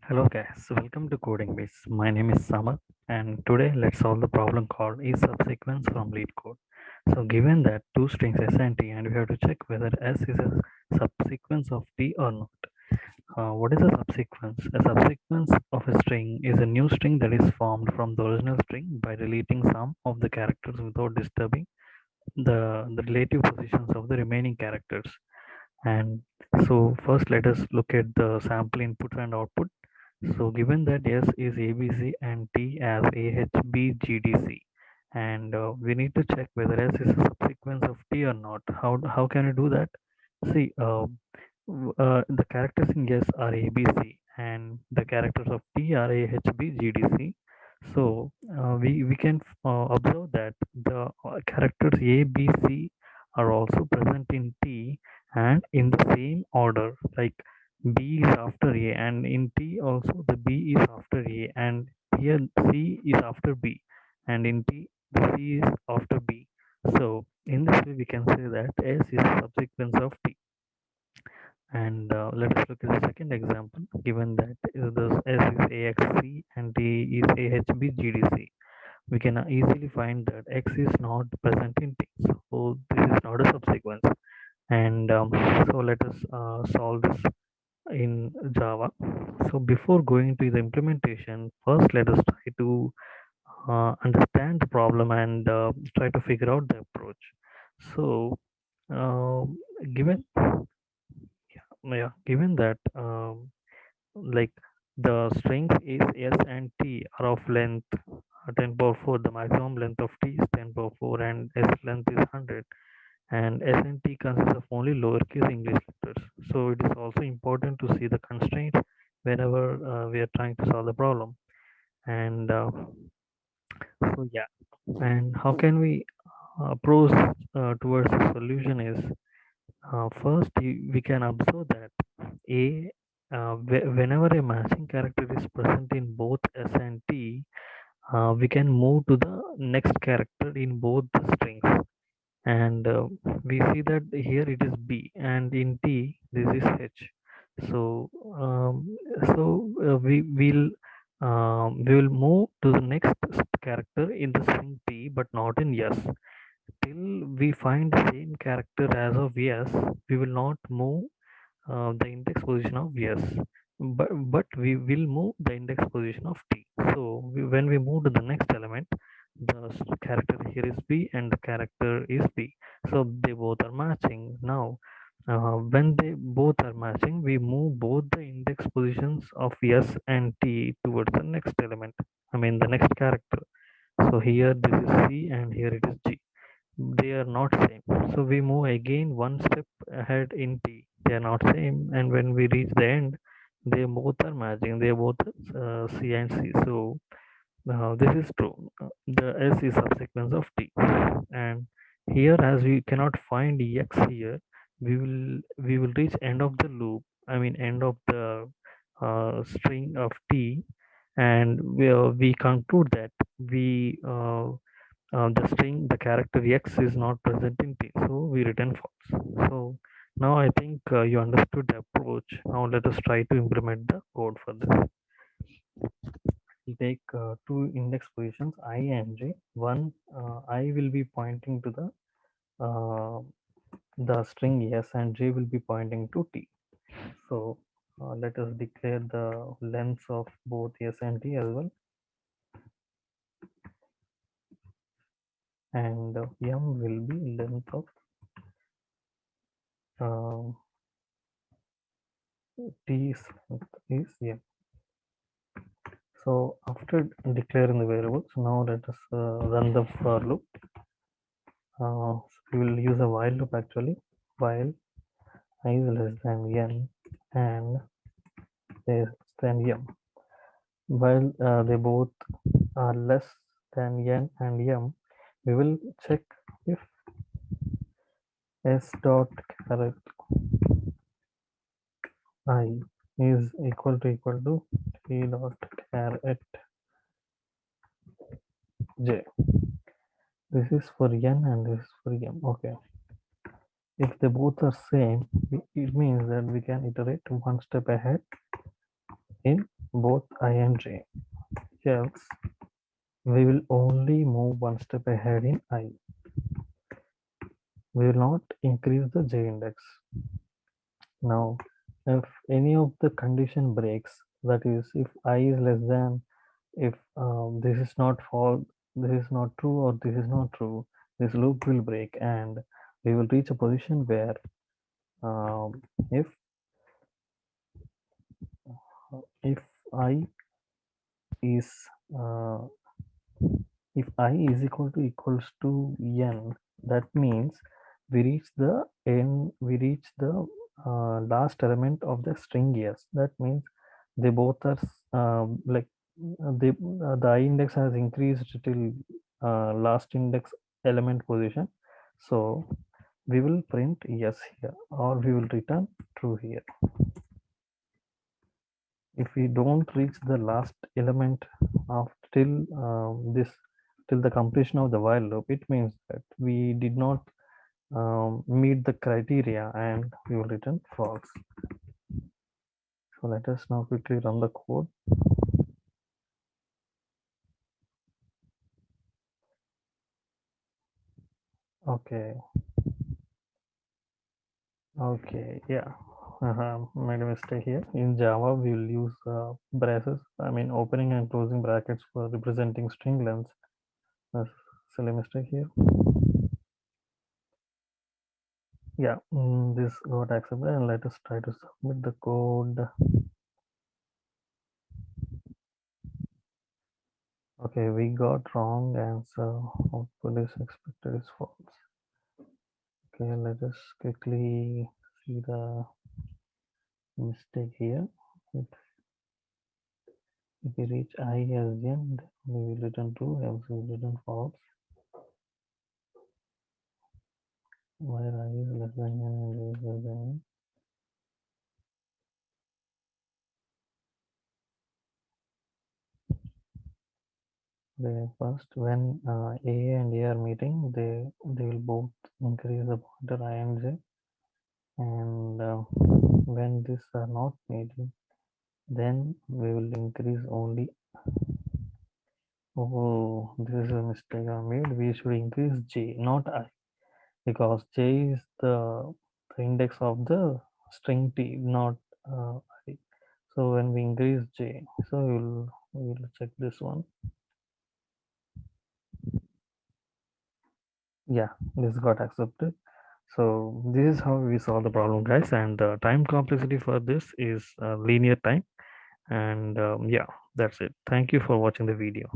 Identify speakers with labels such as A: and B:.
A: Hello guys, welcome to Coding Base. My name is Samar and today let's solve the problem called is subsequence from lead code. So given that two strings S and T and we have to check whether S is a subsequence of T or not. What is a subsequence? A subsequence of a string is a new string that is formed from the original string by deleting some of the characters without disturbing the relative positions of the remaining characters. And so first let us look at the sample inputs and output. So given that S is ABC and T as AHBGDC, and we need to check whether S is a subsequence of T or not. How can you do that? See, the characters in S are ABC and the characters of T are AHBGDC. So we can observe that the characters A, B, C are also present in T and in the same order. Like B is after A, and in T also the B is after A, and here C is after B, and in T the C is after B. So in this way we can say that S is a subsequence of T. And let us look at the second example. Given that this S is AXC and T is AHBGDC, we can easily find that X is not present in T. So this is not a subsequence. And so let us solve this in Java. So before going to the implementation, first let us try to understand the problem and try to figure out the approach. So uh, given given that like the strings is S and T are of length 10 power 4, the maximum length of T is 10 power 4 and S length is 100, and S and T consists of only lowercase English letters. So it is also important to see the constraints whenever we are trying to solve the problem. And so yeah, and how can we approach towards the solution is first we can observe that a whenever a matching character is present in both S and T, we can move to the next character in both the strings. And we see that here it is B and in T this is H. So we will move to the next character in the string T but not in S. Till we find the same character as of S, we will not move the index position of S, but we will move the index position of T. So when we move to the next element, the character here is B and the character is B. So they both are matching. Now, when they both are matching, we move both the index positions of S and T towards the next element. I mean the next character. So here this is C and here it is G. They are not same, so we move again one step ahead in T. They are not same, and when we reach the end they both are matching. They are both C and C. So this is true. The S is subsequence of T. And here, as we cannot find X here, we will reach end of the loop, I mean end of the string of T, and we conclude that the string, the character X is not present in T, so we return false. So now I think you understood the approach. Now let us try to implement the code for this. We'll take two index positions I and j. One I will be pointing to uh, the string S and j will be pointing to T. So let us declare the lengths of both S and T as well, and M will be length of uh, T's length is M. So after declaring the variables, now let us run the for loop. So we will use a while loop actually. While I is less than n and less than m. While they both are less than n and m, we will check if s dot caret I is equal to t dot caret j. This is for n and this is for m. Okay. If they both are same, it means that we can iterate one step ahead in both I and j, else we will only move one step ahead in I. We will not increase the j index. Now, if any of the condition breaks, that is, if I is less than, if this is not false, this is not true, or this is not true, this loop will break, and we will reach a position where um, if if I is uh, if I is equals to n, that means we reach the we reach the last element of the string yes. That means they both are like the I index has increased till last index element position. So we will print yes here, or we will return true here. If we don't reach the last element of till this till the completion of the while loop, it means that we did not meet the criteria, and we will return false. So let us now quickly run the code. Okay. Okay, yeah. Made a mistake here. In Java, we will use braces, I mean opening and closing brackets for representing string lengths. That's silly mistake here. Yeah, this got accepted, and let us try to submit the code. Okay, we got wrong answer. Output is expected is false. Okay, let us quickly see the mistake here. If we reach I as n, then we will return true, else we will return false. Where I is less than n and j is less than n. First, when A and A are meeting, they will both increase the pointer I and j, and when these are not meeting, then we will increase only. Oh, this is a mistake I made. We should increase j, not I, because j is the index of the string t, not I. So when we increase j, so we'll check this one. Yeah, this got accepted. So this is how we solve the problem, guys. And the time complexity for this is linear time. And yeah, that's it. Thank you for watching the video.